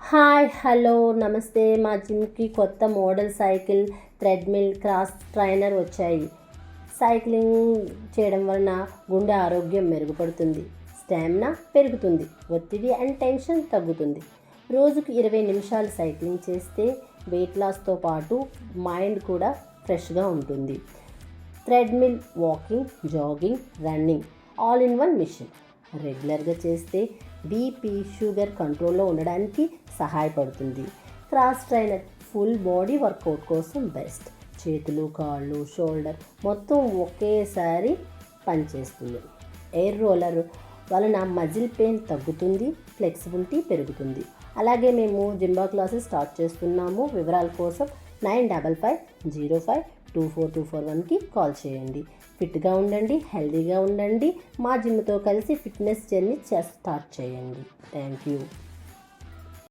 Hi hello నమస్తే. మా జిమ్కి కొత్త model cycle, treadmill, cross trainer వచ్చాయి. సైక్లింగ్ చేయడం వలన గుండె ఆరోగ్యం మెరుగుపడుతుంది, స్టామినా పెరుగుతుంది, ఒత్తిడి అండ్ టెన్షన్ తగ్గుతుంది. రోజుకు 20 నిమిషాలు సైక్లింగ్ చేస్తే వెయిట్ లాస్తో పాటు మైండ్ కూడా ఫ్రెష్గా ఉంటుంది. Treadmill walking, jogging, running all in one machine. రెగ్యులర్గా చేస్తే బీపీ, షుగర్ కంట్రోల్లో ఉండడానికి సహాయపడుతుంది. Cross trainer full body workout కోసం బెస్ట్. చేతులు, కాళ్ళు, షోల్డర్ మొత్తం ఒకేసారి పనిచేస్తుంది. ఎయిర్ రోలర్ వలన మజిల్ పెయిన్ తగ్గుతుంది, ఫ్లెక్సిబిలిటీ పెరుగుతుంది. అలాగే మేము జింబా క్లాసెస్ స్టార్ట్ చేస్తున్నాము. వివరాల కోసం 9505024241కి కాల్ చేయండి. ఫిట్గా ఉండండి, హెల్తీగా ఉండండి. మా జిమ్తో కలిసి ఫిట్నెస్ జర్నీ స్టార్ట్ చేయండి. Thank you.